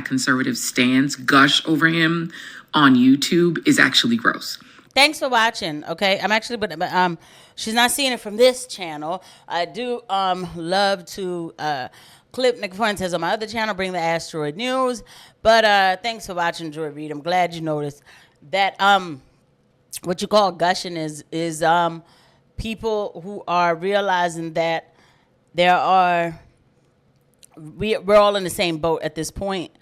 conservative stands gush over him on YouTube is actually gross. Thanks for watching. Okay, I'm actually, but she's not seeing it from this channel. I do love to clip Nick Fuentes on my other channel, Bring the Asteroid News. But thanks for watching, Joy Reid. I'm glad you noticed that what you call gushing is people who are realizing that we're all in the same boat at this point.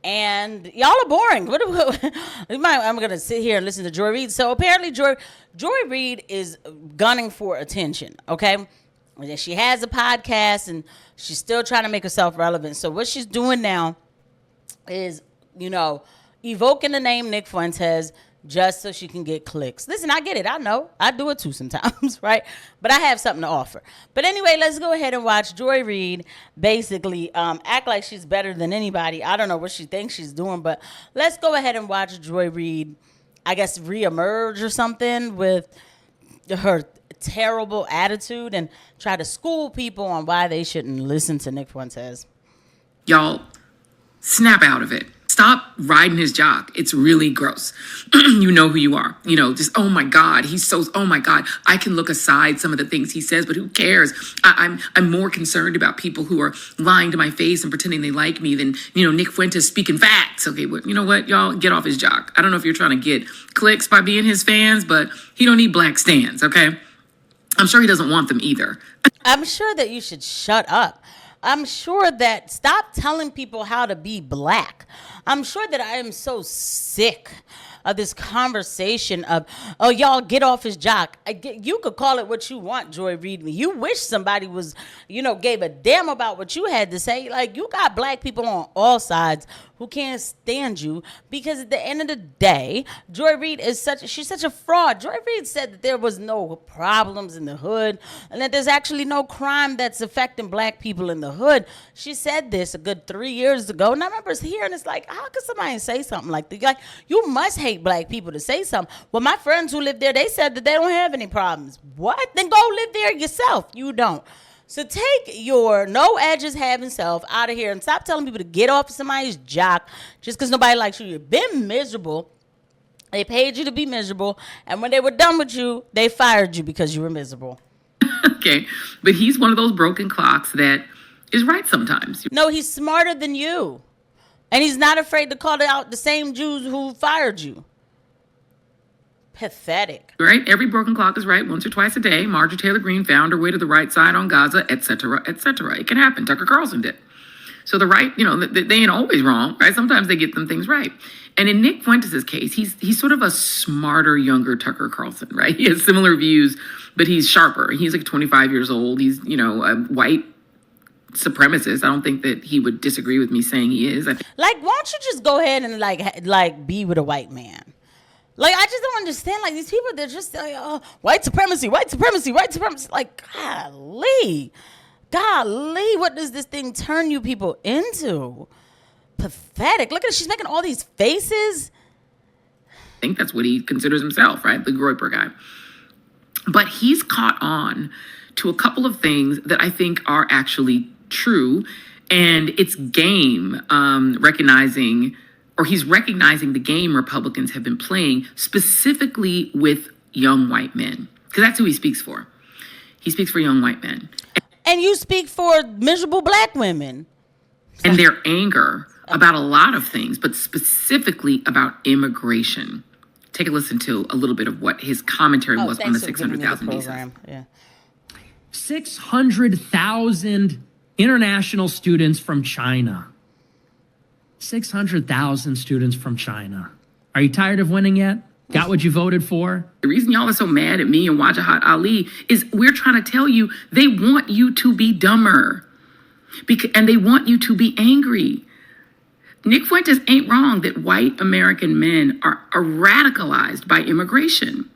And y'all are boring. I'm going to sit here and listen to Joy Reid. So apparently Joy Reid is gunning for attention, okay? And she has a podcast, and she's still trying to make herself relevant. So what she's doing now is, evoking the name Nick Fuentes just so she can get clicks. Listen, I get it. I know. I do it too sometimes, right? But I have something to offer. But anyway, let's go ahead and watch Joy Reid basically act like she's better than anybody. I don't know what she thinks she's doing, but let's go ahead and watch Joy Reid, I guess, reemerge or something with her terrible attitude and try to school people on why they shouldn't listen to Nick Fuentes. Y'all, snap out of it. Stop riding his jock. It's really gross. You know who you are. Just, oh my God, oh my God. I can look aside some of the things he says, but who cares? I'm more concerned about people who are lying to my face and pretending they like me than, Nick Fuentes speaking facts. Okay, well, you know what? Y'all get off his jock. I don't know if you're trying to get clicks by being his fans, but he don't need black stands, okay? I'm sure he doesn't want them either. I'm sure that you should shut up. I'm sure that stop telling people how to be black. I'm sure that I am so sick of this conversation of, oh, y'all get off his jock. You could call it what you want, Joy Reid. You wish somebody was, gave a damn about what you had to say. Like, you got black people on all sides who can't stand you because at the end of the day, Joy Reid she's such a fraud. Joy Reid said that there was no problems in the hood and that there's actually no crime that's affecting black people in the hood. She said this a good 3 years ago. And I remember hearing it's like, how could somebody say something like that? Like, you must hate black people to say something. Well, my friends who live there, they said that they don't have any problems. What? Then go live there yourself. You don't. So take your no edges having self out of here and stop telling people to get off somebody's jock just because nobody likes you. You've been miserable. They paid you to be miserable. And when they were done with you, they fired you because you were miserable. Okay. But he's one of those broken clocks that is right sometimes. No, he's smarter than you. And he's not afraid to call out the same Jews who fired you. Pathetic. Right? Every broken clock is right once or twice a day. Marjorie Taylor Greene found her way to the right side on Gaza, etc., etc. It can happen. Tucker Carlson did. So the right, they ain't always wrong, right? Sometimes they get them things right. And in Nick Fuentes' case, he's sort of a smarter, younger Tucker Carlson, right? He has similar views, but he's sharper. He's like 25 years old. He's, a white supremacist. I don't think that he would disagree with me saying he is. Like, why don't you just go ahead and like be with a white man? Like, I just don't understand. Like, these people, they're just like, oh, white supremacy, white supremacy, white supremacy. Like, golly, what does this thing turn you people into? Pathetic. Look at it. She's making all these faces. I think that's what he considers himself, right? The Groyper guy. But he's caught on to a couple of things that I think are actually true. And it's game he's recognizing the game Republicans have been playing specifically with young white men. Because that's who he speaks for. He speaks for young white men. And you speak for miserable black women. And their anger about a lot of things, but specifically about immigration. Take a listen to a little bit of what his commentary was on the 600,000 visas. Yeah. 600,000 international students from China. 600,000 students from China. Are you tired of winning yet? Got what you voted for? The reason y'all are so mad at me and Wajahat Ali is we're trying to tell you they want you to be dumber. And they want you to be angry. Nick Fuentes ain't wrong that white American men are radicalized by immigration.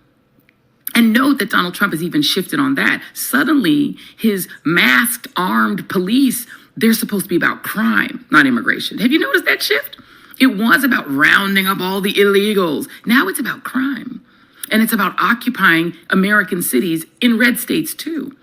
And note that Donald Trump has even shifted on that. Suddenly, his masked, armed police, they're supposed to be about crime, not immigration. Have you noticed that shift? It was about rounding up all the illegals. Now it's about crime. And it's about occupying American cities in red states, too.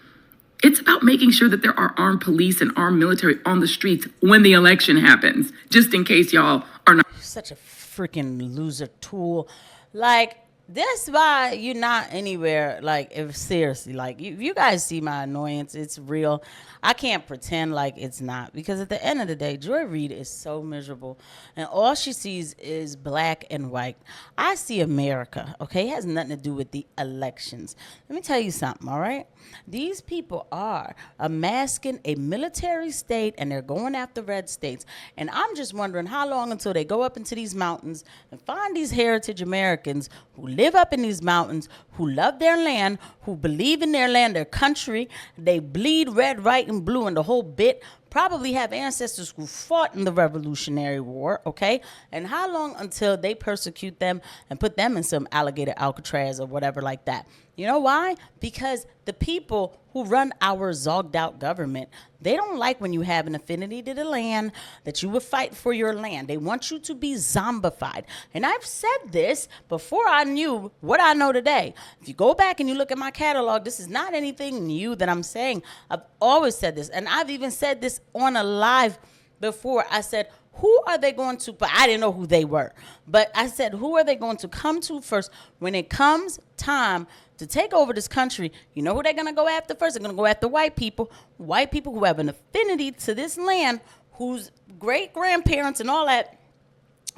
It's about making sure that there are armed police and armed military on the streets when the election happens, just in case y'all are not. Such a freaking loser tool. Like, that's why you're not anywhere. Like, if seriously, like, if you guys see my annoyance, it's real. I can't pretend like it's not, because at the end of the day, Joy Reid is so miserable, and all she sees is black and white. I see America, okay? It has nothing to do with the elections. Let me tell you something, all right? These people are unmasking a military state, and they're going after red states. And I'm just wondering how long until they go up into these mountains and find these heritage Americans who live up in these mountains, who love their land, who believe in their land, their country. They bleed red, white, and blue and the whole bit. Probably have ancestors who fought in the Revolutionary War, okay? And how long until they persecute them and put them in some alligator Alcatraz or whatever like that? You know why? Because the people who run our zogged out government, they don't like when you have an affinity to the land, that you would fight for your land. They want you to be zombified. And I've said this before I knew what I know today. If you go back and you look at my catalog, this is not anything new that I'm saying. I've always said this. And I've even said this on a live before. I said, who are they going to, but I didn't know who they were. But I said, who are they going to come to first when it comes time to take over this country? You know who they're going to go after first? They're going to go after white people who have an affinity to this land, whose great-grandparents and all that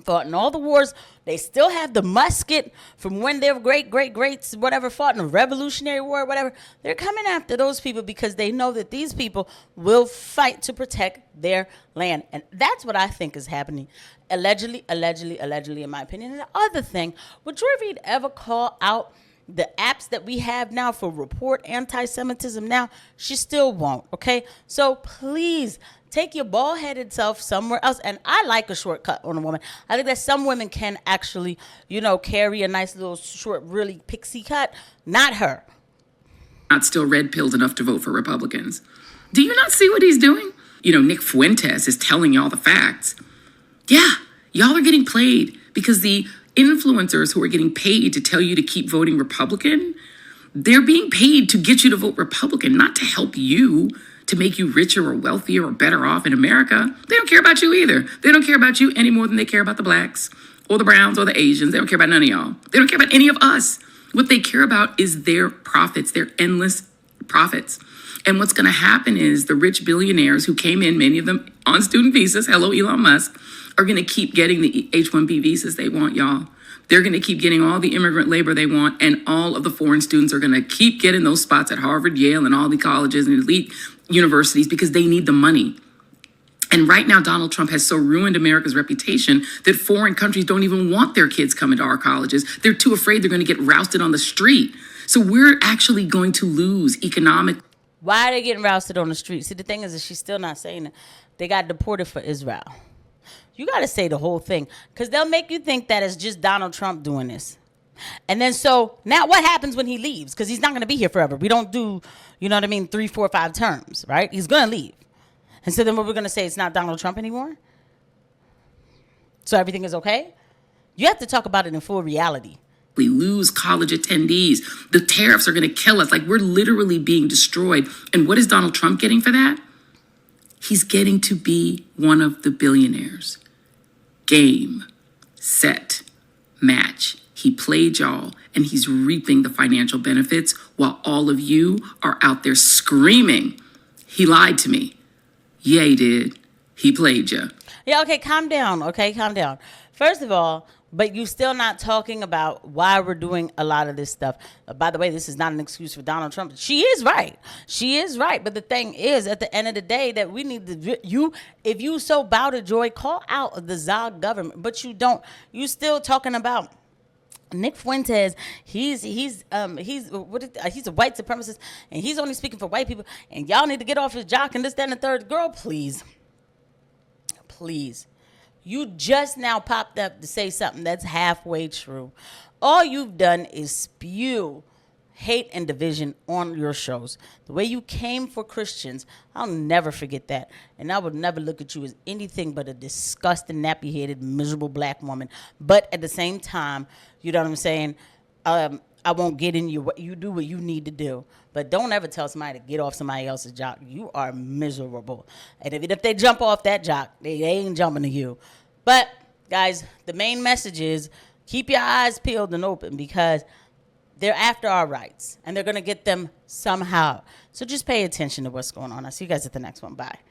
fought in all the wars. They still have the musket from when their greats, whatever, fought in the Revolutionary War, whatever. They're coming after those people because they know that these people will fight to protect their land. And that's what I think is happening. Allegedly, in my opinion. And the other thing, would Joy Reid ever call out the apps that we have now for report anti-Semitism now? She still won't, okay? So please, take your bald-headed self somewhere else. And I like a shortcut on a woman. I think that some women can actually, carry a nice little short, really pixie cut. Not her. Not still red-pilled enough to vote for Republicans. Do you not see what he's doing? Nick Fuentes is telling y'all the facts. Yeah, y'all are getting played because the influencers who are getting paid to tell you to keep voting Republican, they're being paid to get you to vote Republican, not to help you, to make you richer or wealthier or better off in America. They don't care about you either. They don't care about you any more than they care about the blacks or the browns or the Asians. They don't care about none of y'all. They don't care about any of us. What they care about is their profits, their endless profits. And what's going to happen is the rich billionaires who came in, many of them on student visas, hello Elon Musk, are going to keep getting the H-1B visas they want, y'all. They're going to keep getting all the immigrant labor they want, and all of the foreign students are going to keep getting those spots at Harvard, Yale, and all the colleges and elite universities because they need the money. And right now, Donald Trump has so ruined America's reputation that foreign countries don't even want their kids coming to our colleges. They're too afraid they're going to get rousted on the street. So we're actually going to lose economic. Why are they getting rousted on the street? See, the thing is that she's still not saying it. They got deported for Israel. You got to say the whole thing, because they'll make you think that it's just Donald Trump doing this. And then so now what happens when he leaves? Because he's not going to be here forever. We don't do, 3, 4, 5 terms, right? He's going to leave. And so then what we're going to say, it's not Donald Trump anymore? So everything is okay? You have to talk about it in full reality. We lose college attendees. The tariffs are going to kill us. Like, we're literally being destroyed. And what is Donald Trump getting for that? He's getting to be one of the billionaires. Game, set, match. He played y'all, and he's reaping the financial benefits while all of you are out there screaming, he lied to me. Yeah, he did. He played you. Yeah, okay, calm down. First of all, but you still not talking about why we're doing a lot of this stuff. By the way, this is not an excuse for Donald Trump. She is right. But the thing is, at the end of the day, that we need to, if you so bow to Joy, call out the Zog government, but you don't. You still talking about Nick Fuentes. He's a white supremacist, and he's only speaking for white people, and y'all need to get off his jock and this, that, and the third. Girl, please. You just now popped up to say something that's halfway true. All you've done is spew hate and division on your shows. The way you came for Christians, I'll never forget that. And I would never look at you as anything but a disgusting, nappy-headed, miserable black woman. But at the same time, you know what I'm saying? I won't get in you. You do what you need to do. But don't ever tell somebody to get off somebody else's jock. You are miserable. And if they jump off that jock, they ain't jumping to you. But, guys, the main message is keep your eyes peeled and open, because they're after our rights, and they're going to get them somehow. So just pay attention to what's going on. I'll see you guys at the next one. Bye.